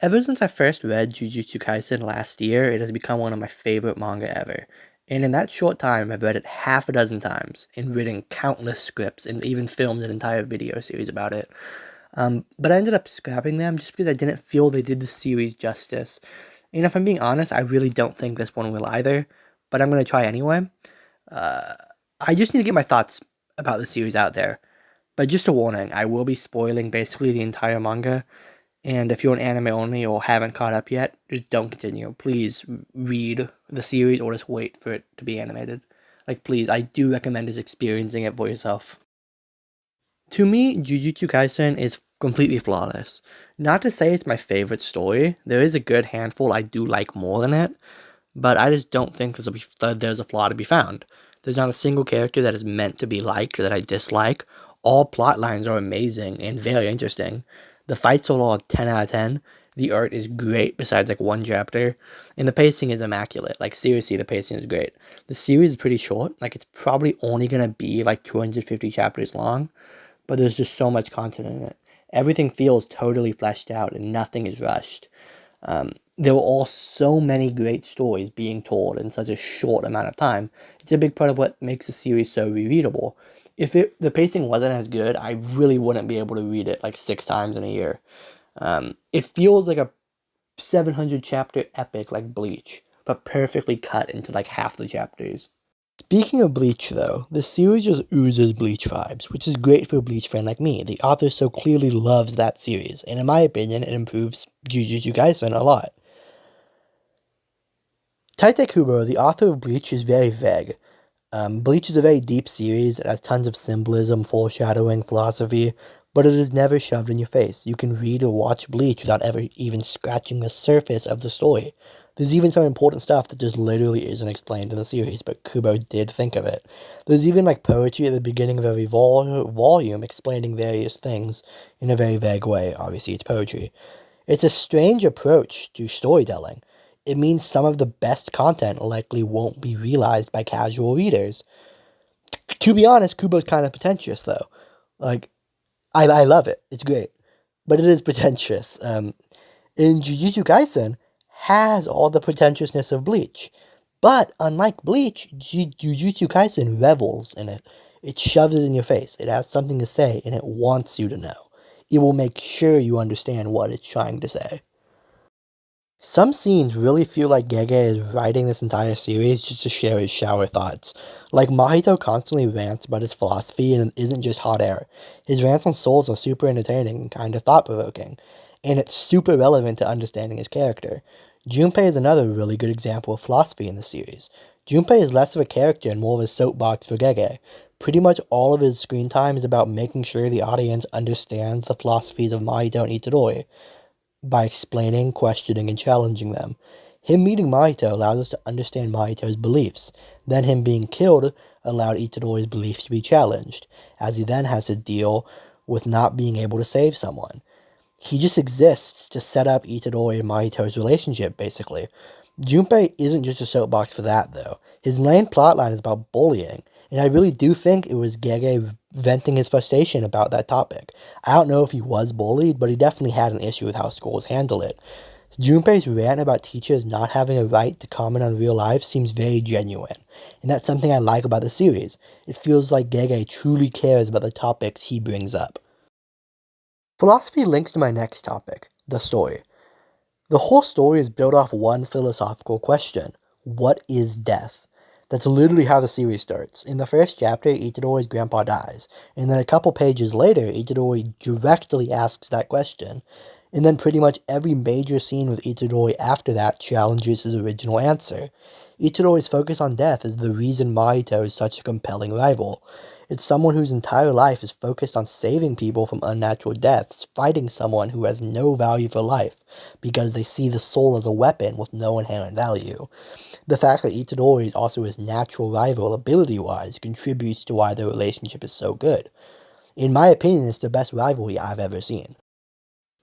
Ever since I first read Jujutsu Kaisen last year, it has become one of my favorite manga ever. And in that short time, I've read it half a dozen times and written countless scripts and even filmed an entire video series about it. But I ended up scrapping them just because I didn't feel they did the series justice. And if I'm being honest, I really don't think this one will either, but I'm going to try anyway. Uh, I just need to get my thoughts about the series out there. But just a warning, I will be spoiling basically the entire manga. And if you're an anime only or haven't caught up yet, just don't continue. Please read the series or just wait for it to be animated. Like, please, I do recommend just experiencing it for yourself. To me, Jujutsu Kaisen is completely flawless. Not to say it's my favorite story, there is a good handful I do like more than it, but I just don't think there's a flaw to be found. There's not a single character that is meant to be liked or that I dislike. All plot lines are amazing and very interesting. The fights are all 10 out of 10. The art is great besides like one chapter. And the pacing is immaculate. Like seriously, the pacing is great. The series is pretty short. Like it's probably only going to be like 250 chapters long. But there's just so much content in it. Everything feels totally fleshed out and nothing is rushed. There were all so many great stories being told in such a short amount of time. It's a big part of what makes the series so rereadable. If the pacing wasn't as good, I really wouldn't be able to read it like 6 times in a year. It feels like a 700 chapter epic like Bleach, but perfectly cut into like half the chapters. Speaking of Bleach though, the series just oozes Bleach vibes, which is great for a Bleach fan like me. The author so clearly loves that series, and in my opinion, it improves Jujutsu Kaisen a lot. Tite Kubo, the author of Bleach, is very vague. Bleach is a very deep series. It has tons of symbolism, foreshadowing, philosophy, but it is never shoved in your face. You can read or watch Bleach without ever even scratching the surface of the story. There's even some important stuff that just literally isn't explained in the series, but Kubo did think of it. There's even like poetry at the beginning of every volume explaining various things in a very vague way. Obviously, it's poetry. It's a strange approach to storytelling. It means some of the best content likely won't be realized by casual readers. To be honest, Kubo's kind of pretentious, though. Like, I love it. It's great. But it is pretentious. In Jujutsu Kaisen has all the pretentiousness of Bleach. But unlike Bleach, Jujutsu Kaisen revels in it. It shoves it in your face. It has something to say, and it wants you to know. It will make sure you understand what it's trying to say. Some scenes really feel like Gege is writing this entire series just to share his shower thoughts. Like Mahito constantly rants about his philosophy and it isn't just hot air. His rants on souls are super entertaining and kind of thought-provoking, and it's super relevant to understanding his character. Junpei is another really good example of philosophy in the series. Junpei is less of a character and more of a soapbox for Gege. Pretty much all of his screen time is about making sure the audience understands the philosophies of Mahito and Itadori by explaining, questioning, and challenging them. Him meeting Mahito allows us to understand Mahito's beliefs. Then him being killed allowed Itadori's beliefs to be challenged, as he then has to deal with not being able to save someone. He just exists to set up Itadori and Mahito's relationship, basically. Junpei isn't just a soapbox for that, though. His main plotline is about bullying, and I really do think it was Gege venting his frustration about that topic. I don't know if he was bullied, but he definitely had an issue with how schools handle it. Junpei's rant about teachers not having a right to comment on real life seems very genuine, and that's something I like about the series. It feels like Gege truly cares about the topics he brings up. Philosophy links to my next topic, the story. The whole story is built off one philosophical question. What is death? That's literally how the series starts. In the first chapter, Itadori's grandpa dies, and then a couple pages later, Itadori directly asks that question. And then pretty much every major scene with Itadori after that challenges his original answer. Itadori's focus on death is the reason Mahito is such a compelling rival. It's someone whose entire life is focused on saving people from unnatural deaths, fighting someone who has no value for life, because they see the soul as a weapon with no inherent value. The fact that Itadori is also his natural rival ability-wise contributes to why their relationship is so good. In my opinion, it's the best rivalry I've ever seen.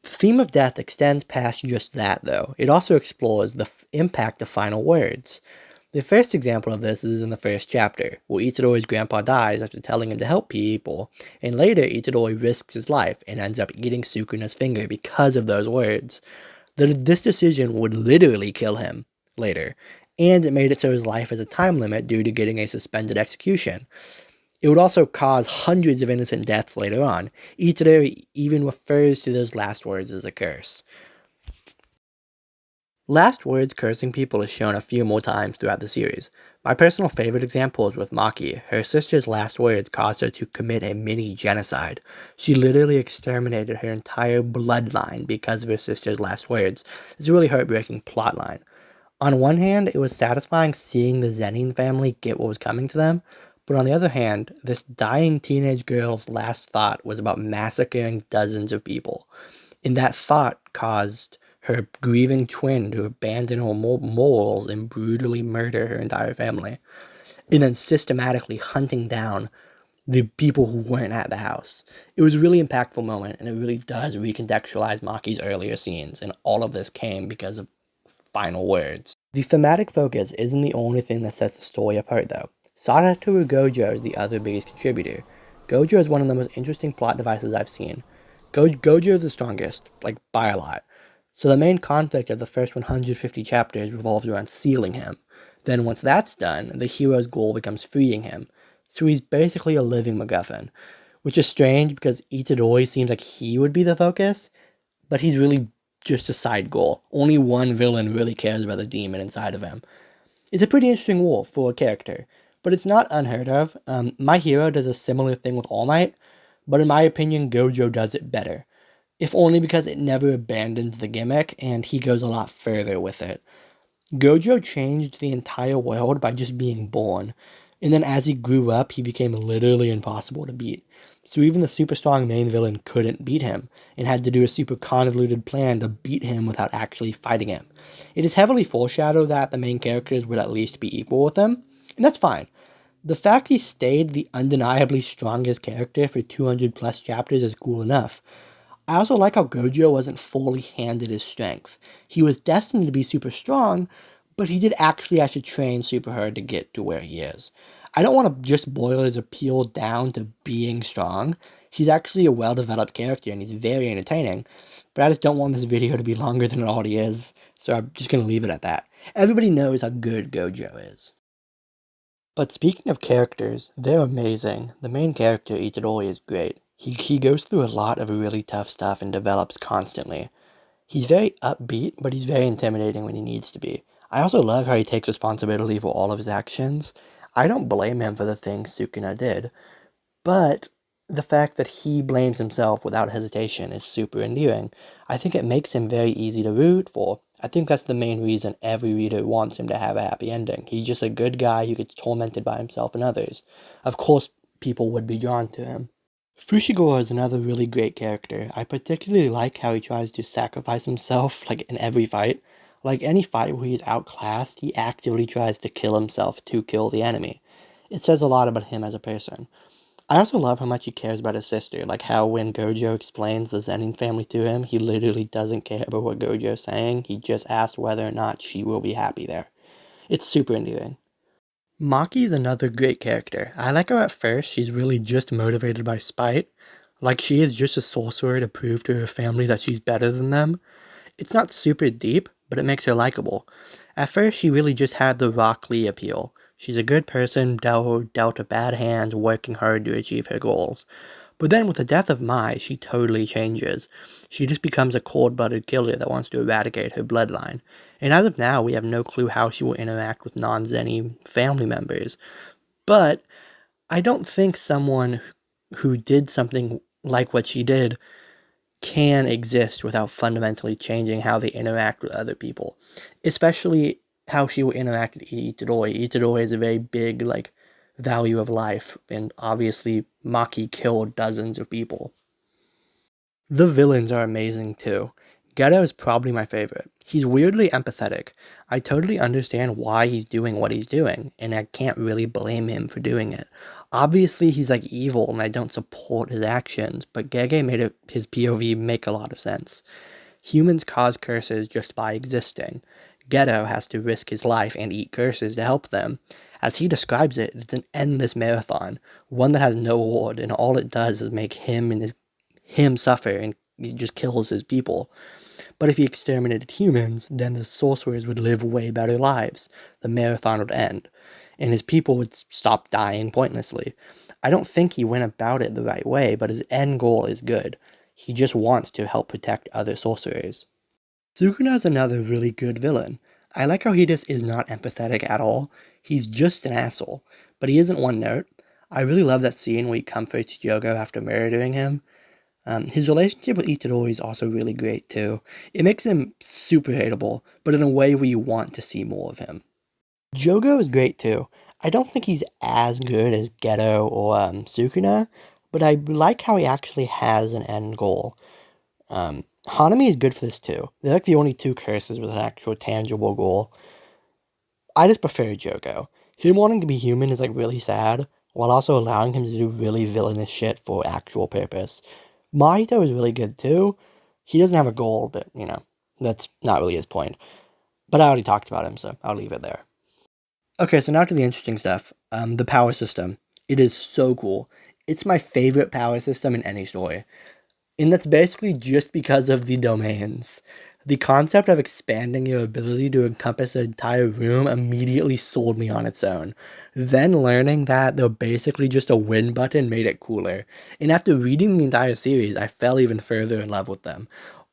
The theme of death extends past just that, though. It also explores the impact of final words. The first example of this is in the first chapter, where Itadori's grandpa dies after telling him to help people, and later Itadori risks his life and ends up eating Sukuna's finger because of those words. This decision would literally kill him later, and it made it so his life has a time limit due to getting a suspended execution. It would also cause hundreds of innocent deaths later on. Itadori even refers to those last words as a curse. Last words cursing people is shown a few more times throughout the series. My personal favorite example is with Maki. Her sister's last words caused her to commit a mini genocide. She literally exterminated her entire bloodline because of her sister's last words. It's a really heartbreaking plotline. On one hand, it was satisfying seeing the Zenin family get what was coming to them, but on the other hand, this dying teenage girl's last thought was about massacring dozens of people. And that thought caused her grieving twin to abandon her morals and brutally murder her entire family, and then systematically hunting down the people who weren't at the house. It was a really impactful moment, and it really does recontextualize Maki's earlier scenes, and all of this came because of final words. The thematic focus isn't the only thing that sets the story apart, though. Satoru Gojo is the other biggest contributor. Gojo is one of the most interesting plot devices I've seen. Gojo is the strongest, by a lot. So the main conflict of the first 150 chapters revolves around sealing him. Then once that's done, the hero's goal becomes freeing him. So he's basically a living MacGuffin, which is strange because Itadori seems like he would be the focus, but he's really just a side goal. Only one villain really cares about the demon inside of him. It's a pretty interesting role for a character, but it's not unheard of. My hero does a similar thing with All Might, but in my opinion, Gojo does it better. If only because it never abandons the gimmick, and he goes a lot further with it. Gojo changed the entire world by just being born, and then as he grew up, he became literally impossible to beat. So even the super strong main villain couldn't beat him, and had to do a super convoluted plan to beat him without actually fighting him. It is heavily foreshadowed that the main characters would at least be equal with him, and that's fine. The fact he stayed the undeniably strongest character for 200 plus chapters is cool enough. I also like how Gojo wasn't fully handed his strength. He was destined to be super strong, but he did actually have to train super hard to get to where he is. I don't want to just boil his appeal down to being strong. He's actually a well-developed character and he's very entertaining, but I just don't want this video to be longer than it already is, so I'm just going to leave it at that. Everybody knows how good Gojo is. But speaking of characters, they're amazing. The main character, Itadori, is great. He goes through a lot of really tough stuff and develops constantly. He's very upbeat, but he's very intimidating when he needs to be. I also love how he takes responsibility for all of his actions. I don't blame him for the things Sukuna did, but the fact that he blames himself without hesitation is super endearing. I think it makes him very easy to root for. I think that's the main reason every reader wants him to have a happy ending. He's just a good guy who gets tormented by himself and others. Of course, people would be drawn to him. Fushiguro is another really great character. I particularly like how he tries to sacrifice himself, in every fight. Like any fight where he's outclassed, he actively tries to kill himself to kill the enemy. It says a lot about him as a person. I also love how much he cares about his sister, like how when Gojo explains the Zenin family to him, he literally doesn't care about what Gojo's saying, he just asks whether or not she will be happy there. It's super endearing. Maki is another great character. I like her at first, she's really just motivated by spite. Like she is just a sorcerer to prove to her family that she's better than them. It's not super deep, but it makes her likable. At first, she really just had the Rock Lee appeal. She's a good person, dealt a bad hand, working hard to achieve her goals. But then with the death of Mai, she totally changes. She just becomes a cold-blooded killer that wants to eradicate her bloodline. And as of now, we have no clue how she will interact with non-Zeni family members. But I don't think someone who did something like what she did can exist without fundamentally changing how they interact with other people. Especially how she will interact with Itadori. Itadori is a very big, value of life, and obviously Maki killed dozens of people. The villains are amazing too. Geto is probably my favorite. He's weirdly empathetic. I totally understand why he's doing what he's doing, and I can't really blame him for doing it. Obviously he's evil and I don't support his actions, but Gege made his POV make a lot of sense. Humans cause curses just by existing. Geto has to risk his life and eat curses to help them. As he describes it, it's an endless marathon, one that has no reward, and all it does is make him suffer and he just kills his people. But if he exterminated humans, then the sorcerers would live way better lives. The marathon would end, and his people would stop dying pointlessly. I don't think he went about it the right way, but his end goal is good. He just wants to help protect other sorcerers. Sukuna's another really good villain. I like how he just is not empathetic at all. He's just an asshole, but he isn't one note. I really love that scene where he comforts Jogo after murdering him. His relationship with Itadori is also really great too. It makes him super hateable, but in a way where you want to see more of him. Jogo is great too. I don't think he's as good as Geto or Sukuna, but I like how he actually has an end goal. Hanami is good for this too. They're like the only two curses with an actual tangible goal. I just prefer Jogo. Him wanting to be human is like really sad, while also allowing him to do really villainous shit for actual purpose. Mahito is really good too. He doesn't have a goal, but that's not really his point. But I already talked about him, so I'll leave it there. Okay, so now to the interesting stuff. The power system. It is so cool. It's my favorite power system in any story. And that's basically just because of the domains. The concept of expanding your ability to encompass an entire room immediately sold me on its own. Then learning that they're basically just a win button made it cooler. And after reading the entire series, I fell even further in love with them.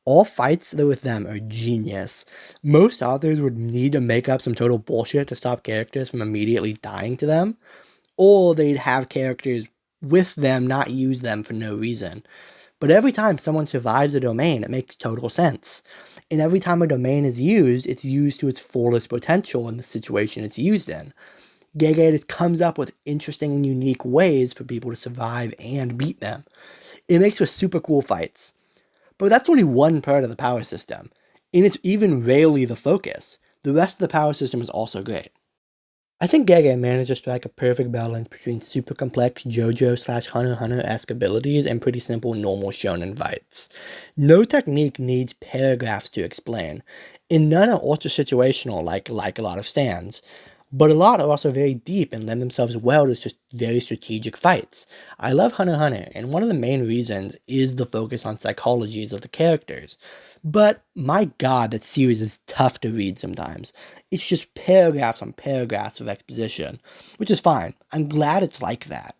All fights with them are genius. Most authors would need to make up some total bullshit to stop characters from immediately dying to them, or they'd have characters with them not use them for no reason. But every time someone survives a domain, it makes total sense. And every time a domain is used, it's used to its fullest potential in the situation it's used in. Gege just comes up with interesting and unique ways for people to survive and beat them. It makes for super cool fights. But that's only one part of the power system, and it's even rarely the focus. The rest of the power system is also great. I think Gege managed to strike a perfect balance between super complex JoJo/Hunter x Hunter-esque abilities and pretty simple normal shonen fights. No technique needs paragraphs to explain, and none are ultra situational like a lot of stands. But a lot are also very deep and lend themselves well to just very strategic fights. I love Hunter x Hunter, and one of the main reasons is the focus on psychologies of the characters. But my god, that series is tough to read sometimes. It's just paragraphs on paragraphs of exposition, which is fine. I'm glad it's like that.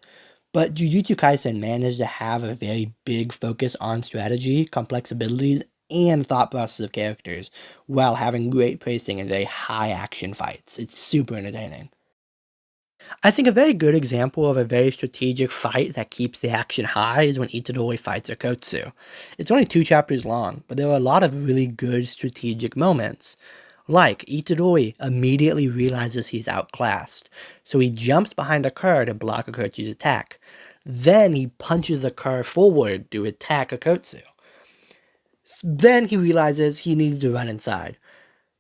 But Jujutsu Kaisen managed to have a very big focus on strategy, complex abilities, and thought process of characters, while having great pacing and very high action fights. It's super entertaining. I think a very good example of a very strategic fight that keeps the action high is when Itadori fights Okotsu. It's only 2 chapters long, but there are a lot of really good strategic moments. Like, Itadori immediately realizes he's outclassed, so he jumps behind a car to block Okotsu's attack. Then he punches the car forward to attack Okotsu. Then he realizes he needs to run inside.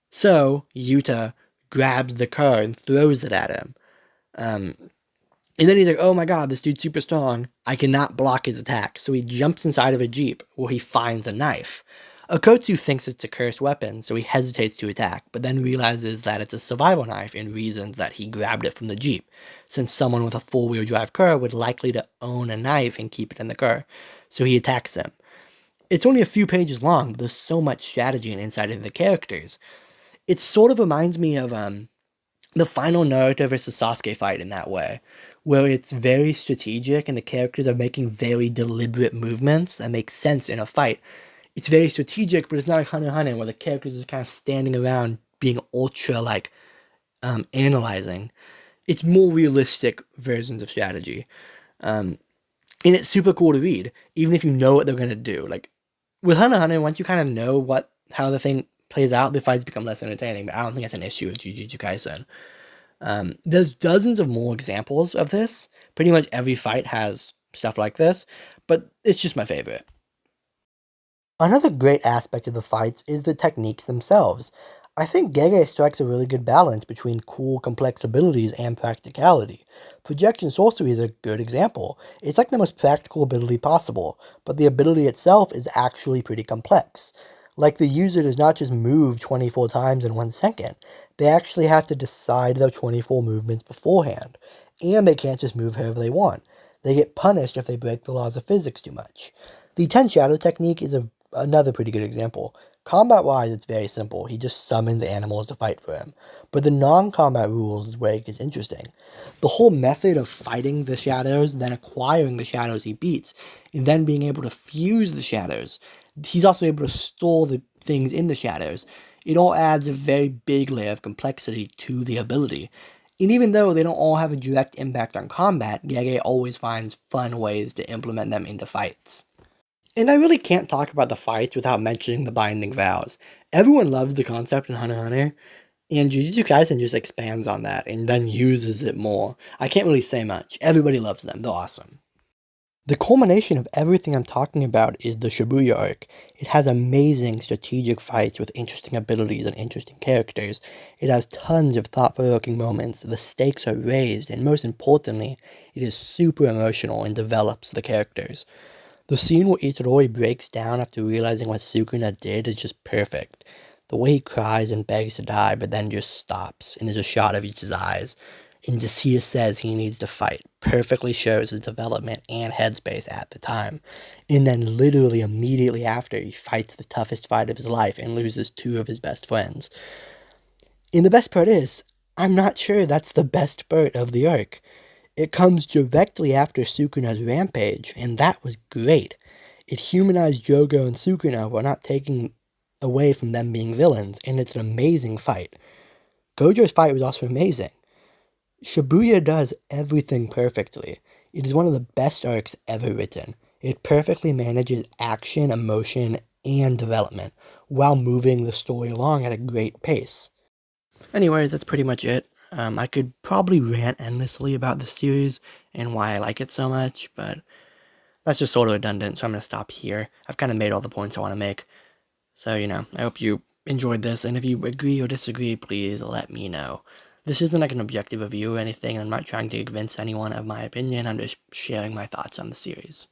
So, Yuta grabs the car and throws it at him. And then he's like, oh my god, this dude's super strong. I cannot block his attack. So he jumps inside of a jeep where he finds a knife. Okotsu thinks it's a cursed weapon, so he hesitates to attack, but then realizes that it's a survival knife and reasons that he grabbed it from the jeep, since someone with a 4-wheel drive car would likely to own a knife and keep it in the car. So he attacks him. It's only a few pages long, but there's so much strategy and insight into the characters. It sort of reminds me of the final Naruto vs. Sasuke fight in that way, where it's very strategic and the characters are making very deliberate movements that make sense in a fight. It's very strategic, but it's not like Hunter x Hunter, where the characters are kind of standing around being ultra, analyzing. It's more realistic versions of strategy. And it's super cool to read, even if you know what they're going to do. With Hunter x Hunter, once you kind of know how the thing plays out, the fights become less entertaining, but I don't think that's an issue with Jujutsu Kaisen. There's dozens of more examples of this. Pretty much every fight has stuff like this, but it's just my favorite. Another great aspect of the fights is the techniques themselves. I think Gege strikes a really good balance between cool, complex abilities and practicality. Projection sorcery is a good example. It's like the most practical ability possible, but the ability itself is actually pretty complex. Like, the user does not just move 24 times in 1 second. They actually have to decide their 24 movements beforehand. And they can't just move however they want. They get punished if they break the laws of physics too much. The 10 shadow technique is a another pretty good example. Combat-wise, it's very simple. He just summons animals to fight for him. But the non-combat rules is where it gets interesting. The whole method of fighting the shadows, then acquiring the shadows he beats, and then being able to fuse the shadows. He's also able to store the things in the shadows. It all adds a very big layer of complexity to the ability. And even though they don't all have a direct impact on combat, Gege always finds fun ways to implement them into fights. And I really can't talk about the fights without mentioning the binding vows. Everyone loves the concept in Hunter x Hunter, and Jujutsu Kaisen just expands on that and then uses it more. I can't really say much. Everybody loves them. They're awesome. The culmination of everything I'm talking about is the Shibuya arc. It has amazing strategic fights with interesting abilities and interesting characters. It has tons of thought-provoking moments, the stakes are raised, and most importantly, it is super emotional and develops the characters. The scene where Itadori breaks down after realizing what Sukuna did is just perfect. The way he cries and begs to die, but then just stops, and there's a shot of each of his eyes. And just he says he needs to fight, perfectly shows his development and headspace at the time. And then literally immediately after, he fights the toughest fight of his life and loses two of his best friends. And the best part is, I'm not sure that's the best part of the arc. It comes directly after Sukuna's rampage, and that was great. It humanized Jogo and Sukuna while not taking away from them being villains, and it's an amazing fight. Gojo's fight was also amazing. Shibuya does everything perfectly. It is one of the best arcs ever written. It perfectly manages action, emotion, and development, while moving the story along at a great pace. Anyways, that's pretty much it. I could probably rant endlessly about this series and why I like it so much, but that's just sort of redundant, so I'm going to stop here. I've kind of made all the points I want to make. So, I hope you enjoyed this, and if you agree or disagree, please let me know. This isn't like an objective review or anything. I'm not trying to convince anyone of my opinion. I'm just sharing my thoughts on the series.